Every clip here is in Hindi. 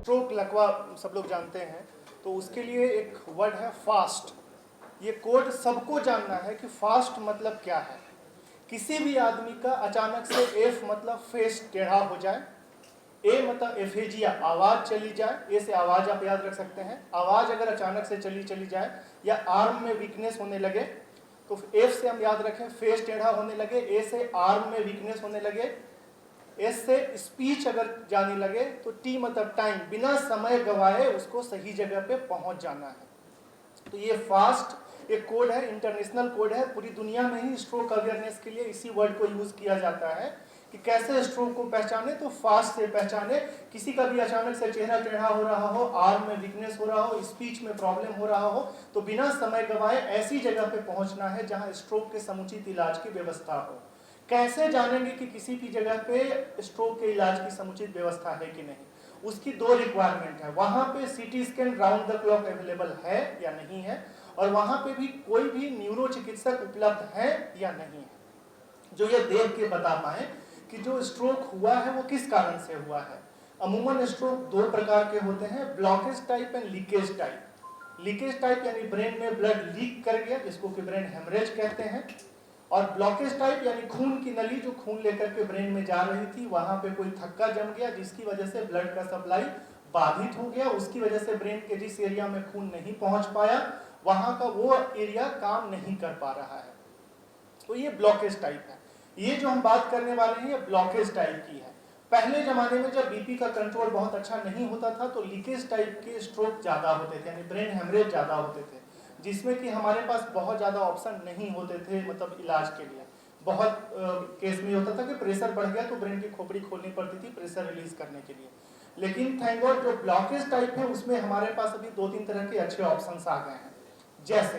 स्ट्रोक लकवा सब लोग जानते हैं, तो उसके लिए एक वर्ड है फास्ट। ये कोड सबको जानना है कि फास्ट मतलब क्या है। किसी भी आदमी का अचानक से एफ मतलब फेस टेढ़ा हो जाए, ए मतलब एफेजिया आवाज चली जाए, ए से आवाज आप याद रख सकते हैं, आवाज अगर अचानक से चली जाए, या आर्म में वीकनेस होने लगे, तो एफ से हम याद रखें फेस टेढ़ा होने लगे, ए से आर्म में वीकनेस होने लगे, एस से स्पीच अगर जाने लगे, तो टी मतलब टाइम, बिना समय गवाए उसको सही जगह पे पहुंच जाना है। तो ये फास्ट एक कोड है, इंटरनेशनल कोड है, पूरी दुनिया में ही स्ट्रोक अवेयरनेस के लिए इसी वर्ड को यूज किया जाता है कि कैसे स्ट्रोक को पहचाने। तो फास्ट से पहचाने, किसी का भी अचानक से चेहरा टेढ़ा हो रहा हो, आर्म में वीकनेस हो रहा हो, स्पीच में प्रॉब्लम हो रहा हो, तो बिना समय गवाए ऐसी जगह पे पहुंचना है जहां स्ट्रोक के समुचित इलाज की व्यवस्था हो। कैसे जानेंगे कि किसी भी जगह पे स्ट्रोक के इलाज की समुचित व्यवस्था है कि नहीं? उसकी दो रिक्वायरमेंट है, वहां पे CT scan round the clock available है या नहीं है, और वहां पे भी कोई भी न्यूरो चिकित्सक उपलब्ध है या नहीं है, जो ये देख के बता पाए कि जो स्ट्रोक हुआ है वो किस कारण से हुआ है। अमूमन स्ट्रोक दो प्रकार के होते हैं, blockage type and leakage type. Leakage type यानी ब्रेन में ब्लड लीक कर गया, जिसको कि ब्रेन हेमरेज कहते हैं, और ब्लॉकेज टाइप यानी खून की नली जो खून लेकर के ब्रेन में जा रही थी, वहां पे कोई थक्का जम गया जिसकी वजह से ब्लड का सप्लाई बाधित हो गया, उसकी वजह से ब्रेन के जिस एरिया में खून नहीं पहुंच पाया वहां का वो एरिया काम नहीं कर पा रहा है, तो ये ब्लॉकेज टाइप है। ये जो हम बात करने वाले हैं ये ब्लॉकेज टाइप की है। पहले जमाने में जब बीपी का कंट्रोल बहुत अच्छा नहीं होता था तो लीकेज टाइप के स्ट्रोक ज्यादा होते थे, यानी ब्रेन हेमरेज ज्यादा होते थे, जिसमें कि हमारे पास बहुत ज़्यादा ऑप्शन नहीं होते थे, मतलब इलाज के लिए। बहुत केस में होता था कि प्रेशर बढ़ गया तो ब्रेन की खोपड़ी खोलनी पड़ती थी प्रेशर रिलीज करने के लिए। लेकिन थैंक गॉड जो ब्लॉकेज टाइप है उसमें हमारे पास अभी 2-3 तरह के अच्छे ऑप्शंस आ गए हैं। जैसे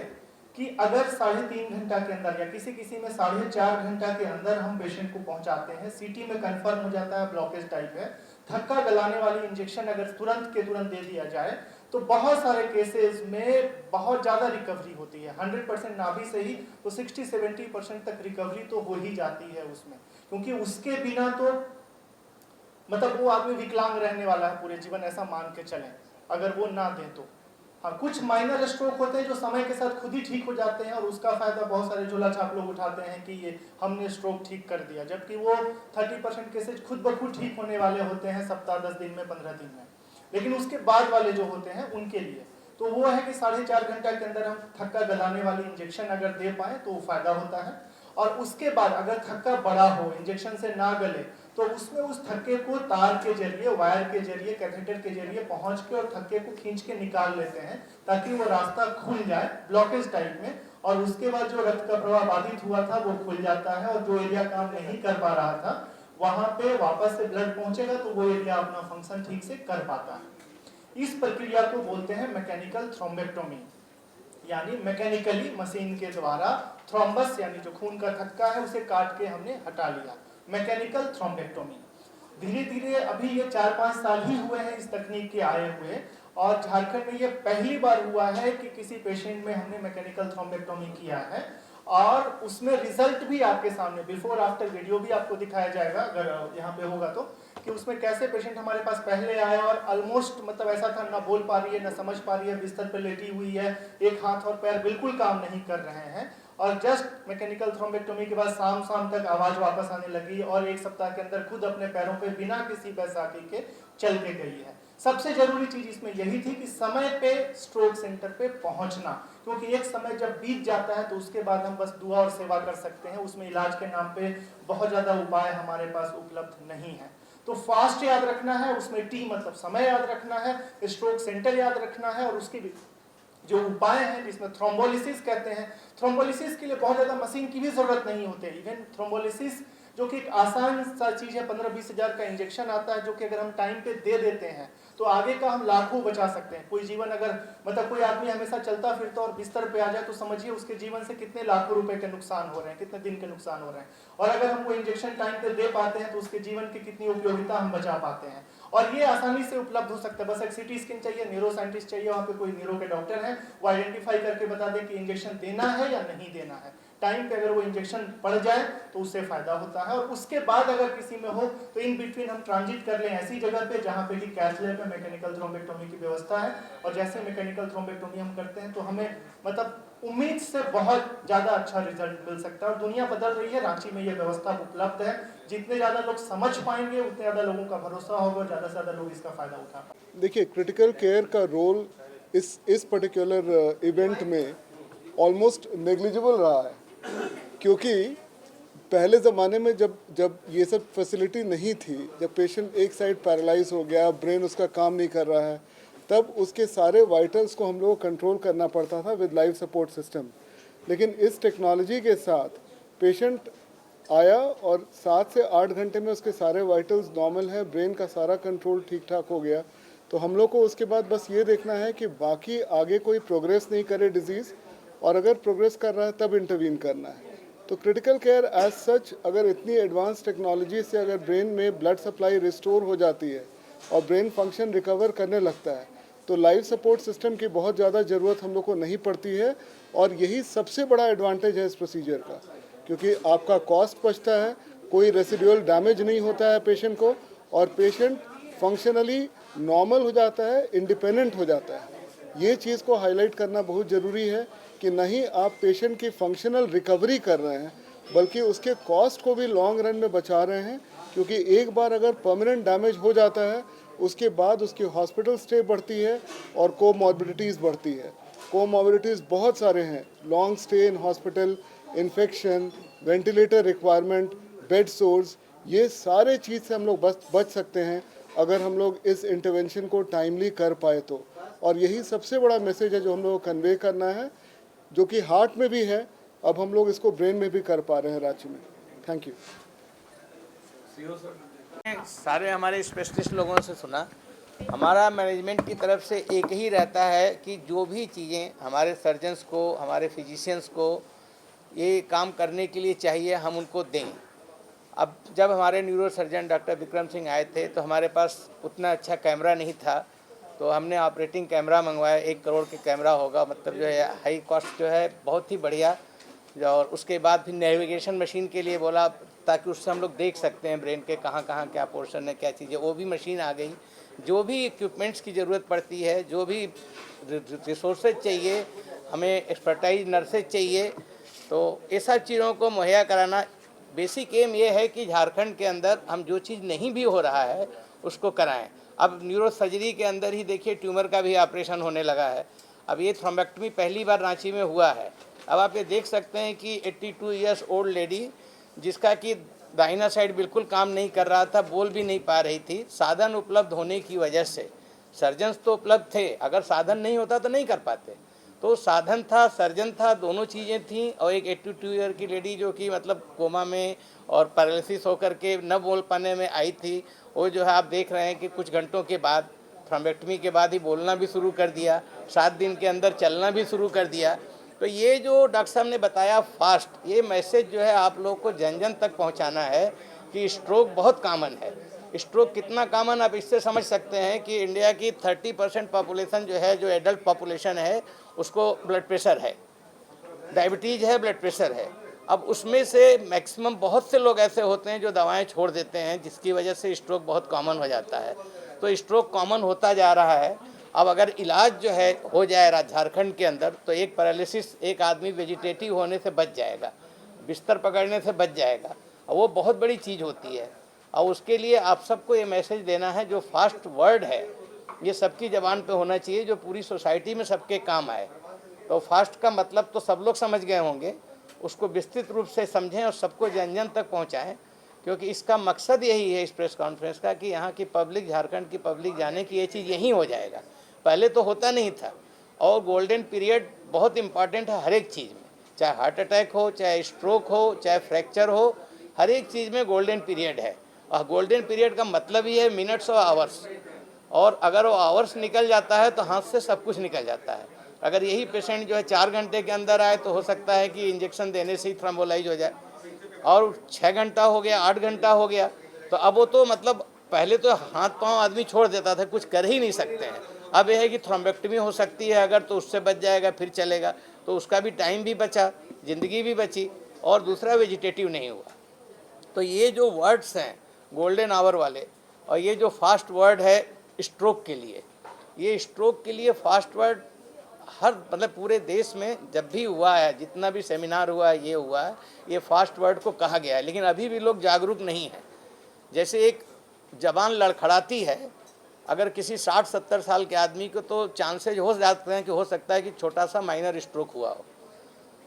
कि अगर 3.5 घंटा के अंदर या किसी किसी में 4.5 घंटा के अंदर हम पेशेंट को पहुंचाते हैं, सीटी में कंफर्म हो जाता है ब्लॉकेज टाइप है, थक्का गलाने वाली इंजेक्शन अगर तुरंत के तुरंत दे दिया जाए, तो बहुत सारे केसेस में बहुत ज़्यादा रिकवरी होती है। 100% ना भी सही तो 60-70% तक रिकवरी तो हो ही जाती है उसमें, क्योंकि उसके बिना तो मतलब वो आदमी विकलांग रहने वाला है पूरे जीवन, ऐसा मान के चलें अगर वो ना दें तो। हाँ, कुछ माइनर स्ट्रोक होते हैं जो समय के साथ खुद ही ठीक हो जाते हैं और उसका फायदा बहुत सारे झोला छाप लोग उठाते हैं कि ये हमने स्ट्रोक ठीक कर दिया, जबकि वो 30% केसेज खुद ब खुद ठीक होने वाले होते हैं सप्ताह 10 दिन में 15 दिन में। लेकिन उसके बाद वाले जो होते हैं उनके लिए तो वो है कि 4.5 घंटा के अंदर हम थक्का गलाने वाली इंजेक्शन अगर दे पाए तो फायदा होता है। और उसके बाद अगर थक्का बड़ा हो, इंजेक्शन से ना गले, तो उसमें उस थक्के को तार के जरिए, वायर के जरिए, कैथेटर के जरिए पहुंच के और थक्के को खींच के निकाल लेते हैं ताकि वो रास्ता खुल जाए ब्लॉकेज टाइप में, और उसके बाद जो रक्त का प्रवाह बाधित हुआ था वो खुल जाता है और जो एरिया काम नहीं कर पा रहा था वहां पे वापस से ब्लड पहुंचेगा तो वो एरिया अपना फंक्शन ठीक से कर पाता है। इस प्रक्रिया को बोलते हैं मैकेनिकल थ्रोम्बेक्टोमी, यानी मैकेनिकली मशीन के द्वारा थ्रोम्बस यानी जो खून का थक्का है उसे काट के हमने हटा लिया, मैकेनिकल थ्रोम्बेक्टोमी। धीरे धीरे अभी ये 4-5 साल ही हुए हैं इस तकनीक के आए हुए, और झारखंड में ये पहली बार हुआ है कि किसी पेशेंट में हमने मैकेनिकल थ्रोम्बेक्टोमी किया है, और उसमें रिजल्ट भी आपके सामने बिफोर आफ्टर वीडियो भी आपको दिखाया जाएगा अगर यहाँ पे होगा तो, कि उसमें कैसे पेशेंट हमारे पास पहले आया और ऑलमोस्ट मतलब ऐसा था ना बोल पा रही है ना समझ पा रही है, बिस्तर पर लेटी हुई है, एक हाथ और पैर बिल्कुल काम नहीं कर रहे हैं, और जस्ट मैकेनिकल थ्रोम्बेक्टोमी के बाद शाम तक आवाज वापस आने लगी और 1 सप्ताह के अंदर खुद अपने पैरों पे बिना किसी बैसाखी के चल के गई है। सबसे जरूरी चीज इसमें यही थी कि समय पे स्ट्रोक सेंटर पे पहुंचना, क्योंकि एक समय जब बीत जाता है तो उसके बाद हम बस दुआ और सेवा कर सकते हैं, उसमें इलाज के नाम पे बहुत ज्यादा उपाय हमारे पास उपलब्ध नहीं है। तो फास्ट याद रखना है, उसमें टी मतलब समय याद रखना है, स्ट्रोक सेंटर याद रखना है, और उसके भी जो उपाय हैं जिसमें थ्रोम्बोलिसिस कहते हैं। थ्रोम्बोलिसिस के लिए बहुत ज्यादा मशीन की भी जरूरत नहीं होती, इवन थ्रोम्बोलिसिस जो कि एक आसान सा चीज है, 15-20 हजार का इंजेक्शन आता है जो कि अगर हम टाइम पे दे देते हैं तो आगे का हम लाखों बचा सकते हैं। कोई जीवन अगर मतलब कोई आदमी हमेशा चलता फिरता और बिस्तर पे आ जाए तो समझिए उसके जीवन से कितने लाखों रुपए के नुकसान हो रहे हैं, कितने दिन के नुकसान हो रहे हैं, और अगर हम वो इंजेक्शन टाइम पे दे पाते हैं तो उसके जीवन की कितनी उपयोगिता हम बचा पाते हैं। और ये आसानी से उपलब्ध हो सकता है, बस एक सीटी स्कैन चाहिए, न्यूरो साइंटिस्ट चाहिए, वहाँ पे कोई न्यूरो के डॉक्टर हैं, वो आइडेंटिफाई करके बता दें कि इंजेक्शन देना है या नहीं देना है। टाइम पे अगर वो इंजेक्शन पड़ जाए तो उससे फ़ायदा होता है। और उसके बाद अगर किसी में हो तो इन बिटवीन हम ट्रांजिट कर लें ऐसी जगह पे जहाँ पे कि कैथ लैब में मैकेनिकल थ्रोम्बेक्टोमी की व्यवस्था है। और जैसे मैकेनिकल थ्रोम्बेक्टोमी हम करते हैं तो हमें मतलब उम्मीद से बहुत ज़्यादा अच्छा रिजल्ट मिल सकता है। और दुनिया बदल रही है, रांची में ये व्यवस्था उपलब्ध है। जितने ज़्यादा लोग समझ पाएंगे उतने ज़्यादा लोगों का भरोसा होगा, ज़्यादा से ज़्यादा लोग इसका फ़ायदा उठा पाएंगे। देखिए, क्रिटिकल केयर का रोल इस पर्टिकुलर इवेंट में ऑलमोस्ट नेग्लिजिबल रहा है, क्योंकि पहले ज़माने में जब ये सब फैसिलिटी नहीं थी, जब पेशेंट एक साइड पैरालाइज हो गया, ब्रेन उसका काम नहीं कर रहा है, तब उसके सारे वाइटल्स को हम लोग को कंट्रोल करना पड़ता था विद लाइफ सपोर्ट सिस्टम। लेकिन इस टेक्नोलॉजी के साथ पेशेंट आया और 7 से 8 घंटे में उसके सारे वाइटल्स नॉर्मल हैं, ब्रेन का सारा कंट्रोल ठीक ठाक हो गया। तो हम लोग को उसके बाद बस ये देखना है कि बाकी आगे कोई प्रोग्रेस नहीं करे डिजीज़, और अगर प्रोग्रेस कर रहा है तब इंटरवीन करना है। तो क्रिटिकल केयर एज सच, अगर इतनी एडवांस टेक्नोलॉजी से अगर ब्रेन में ब्लड सप्लाई रिस्टोर हो जाती है और ब्रेन फंक्शन रिकवर करने लगता है, तो लाइफ सपोर्ट सिस्टम की बहुत ज़्यादा ज़रूरत हम लोग को नहीं पड़ती है। और यही सबसे बड़ा एडवांटेज है इस प्रोसीजर का, क्योंकि आपका कॉस्ट बचता है, कोई रेसिडुअल डैमेज नहीं होता है पेशेंट को, और पेशेंट फंक्शनली नॉर्मल हो जाता है, इंडिपेंडेंट हो जाता है। ये चीज़ को हाईलाइट करना बहुत ज़रूरी है कि नहीं आप पेशेंट की फंक्शनल रिकवरी कर रहे हैं, बल्कि उसके कॉस्ट को भी लॉन्ग रन में बचा रहे हैं। क्योंकि एक बार अगर परमानेंट डैमेज हो जाता है, उसके बाद उसकी हॉस्पिटल स्टे बढ़ती है और कोमॉर्बिडिटीज़ बढ़ती है। कोमॉर्बिडिटीज़ बहुत सारे हैं, long stay in hospital, infection, ventilator requirement, bed source, ये सारे चीज़ से हम लोग बच सकते हैं अगर हम लोग इस इंटरवेंशन को टाइमली कर पाए तो। और यही सबसे बड़ा मैसेज है जो हम लोग को कन्वे करना है, जो कि हार्ट में भी है, अब हम लोग इसको ब्रेन में भी कर पा रहे हैं रांची में। Thank you. सारे हमारे स्पेशलिस्ट लोगों से सुना, हमारा मैनेजमेंट की तरफ से एक ही रहता है कि जो भी चीज़ें हमारे सर्जन्स को, हमारे फिजिशियंस को ये काम करने के लिए चाहिए हम उनको दें। अब जब हमारे neuro surgeon doctor Vikram Singh आए थे तो हमारे पास उतना अच्छा कैमरा नहीं था, तो हमने ऑपरेटिंग कैमरा मंगवाया। 1 करोड़ के कैमरा होगा, मतलब जो है हाई कॉस्ट जो है, बहुत ही बढ़िया। और उसके बाद फिर नेविगेशन मशीन के लिए बोला, ताकि उससे हम लोग देख सकते हैं ब्रेन के कहाँ कहाँ क्या पोर्शन है, क्या चीज़ें, वो भी मशीन आ गई। जो भी इक्विपमेंट्स की ज़रूरत पड़ती है, जो भी रिसोर्सेज चाहिए, हमें एक्सपर्टाइज नर्सेज चाहिए, तो ये सब चीज़ों को मुहैया कराना। बेसिक एम ये है कि झारखंड के अंदर हम जो चीज़ नहीं भी हो रहा है उसको कराएं। अब न्यूरो सर्जरी के अंदर ही देखिए ट्यूमर का भी ऑपरेशन होने लगा है। अब ये थ्रोम्बेक्टमी पहली बार रांची में हुआ है। अब आप ये देख सकते हैं कि 82 ईयर्स ओल्ड लेडी, जिसका कि दाहिना साइड बिल्कुल काम नहीं कर रहा था, बोल भी नहीं पा रही थी, साधन उपलब्ध होने की वजह से, सर्जन्स तो उपलब्ध थे, अगर साधन नहीं होता तो नहीं कर पाते, तो साधन था, सर्जन था, दोनों चीज़ें थी। और एक 82 ईयर की लेडी जो कि मतलब कोमा में और पैरालिसिस होकर के न बोल पाने में आई थी, वो जो है आप देख रहे हैं कि कुछ घंटों के बाद, थ्रोम्बेक्टमी के बाद ही बोलना भी शुरू कर दिया, 7 दिन के अंदर चलना भी शुरू कर दिया। तो ये जो डॉक्टर साहब ने बताया फास्ट, ये मैसेज जो है आप लोग को जन जन तक पहुंचाना है कि स्ट्रोक बहुत कॉमन है। स्ट्रोक कितना कॉमन आप इससे समझ सकते हैं कि इंडिया की 30% पॉपुलेशन जो है, जो एडल्ट पॉपुलेशन है, उसको ब्लड प्रेशर है, डायबिटीज़ है, ब्लड प्रेशर है। अब उसमें से मैक्सिमम बहुत से लोग ऐसे होते हैं जो दवाएं छोड़ देते हैं, जिसकी वजह से स्ट्रोक बहुत कॉमन हो जाता है। तो स्ट्रोक कॉमन होता जा रहा है। अब अगर इलाज जो है हो जाए झारखंड के अंदर, तो एक पैरालिसिस, एक आदमी वेजिटेटिव होने से बच जाएगा, बिस्तर पकड़ने से बच जाएगा, और वो बहुत बड़ी चीज़ होती है। और उसके लिए आप सबको ये मैसेज देना है, जो फास्ट वर्ड है ये सबकी ज़बान पे होना चाहिए, जो पूरी सोसाइटी में सबके काम आए। तो फास्ट का मतलब तो सब लोग समझ गए होंगे, उसको विस्तृत रूप से समझें और सबको जन जन तक पहुंचाएं, क्योंकि इसका मकसद यही है इस प्रेस कॉन्फ्रेंस का कि यहाँ की पब्लिक, झारखंड की पब्लिक जाने की ये चीज़ यहीं हो जाएगा। पहले तो होता नहीं था। और गोल्डन पीरियड बहुत इम्पॉर्टेंट है हर एक चीज़ में, चाहे हार्ट अटैक हो, चाहे स्ट्रोक हो, चाहे फ्रैक्चर हो, हर एक चीज़ में गोल्डन पीरियड है। और गोल्डन पीरियड का मतलब ही है मिनट्स और आवर्स, और अगर वो आवर्स निकल जाता है तो हाथ से सब कुछ निकल जाता है। अगर यही पेशेंट जो है 4 घंटे के अंदर आए तो हो सकता है कि इंजेक्शन देने से ही थ्रोम्बोलाइज हो जाए, और 6 घंटा हो गया, 8 घंटा हो गया, तो अब वो तो मतलब पहले तो हाथ पांव आदमी छोड़ देता था, कुछ कर ही नहीं सकते हैं। अब यह है कि थ्रोम्बेक्टमी हो सकती है अगर, तो उससे बच जाएगा, फिर चलेगा, तो उसका भी टाइम भी बचा। ज़िंदगी भी बची और दूसरा वेजिटेटिव नहीं हुआ। तो ये जो वर्ड्स हैं गोल्डन आवर वाले, और ये जो फास्ट वर्ड है स्ट्रोक के लिए, ये स्ट्रोक के लिए फास्ट वर्ड हर मतलब पूरे देश में जब भी हुआ है, जितना भी सेमिनार हुआ है, ये हुआ है, ये फास्ट वर्ड को कहा गया है। लेकिन अभी भी लोग जागरूक नहीं हैं। जैसे एक जबान लड़खड़ाती है, अगर किसी 60-70 साल के आदमी को तो चांसेज हो जाते हैं कि हो सकता है कि छोटा सा माइनर स्ट्रोक हुआ हो।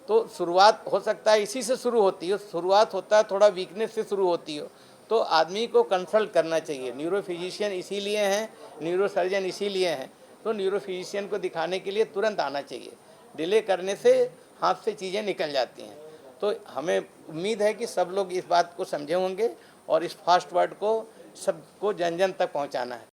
तो शुरुआत हो सकता है इसी से शुरू होती हो, शुरुआत होता है थोड़ा वीकनेस से शुरू होती हो, तो आदमी को कंसल्ट करना चाहिए। न्यूरो फिजिशियन इसीलिए हैं, न्यूरो सर्जन इसीलिए हैं, तो न्यूरो फिजिशियन को दिखाने के लिए तुरंत आना चाहिए। डिले करने से हाथ से चीज़ें निकल जाती हैं। तो हमें उम्मीद है कि सब लोग इस बात को समझे होंगे और इस फास्ट वर्ड को सबको जन जन तक पहुंचाना है।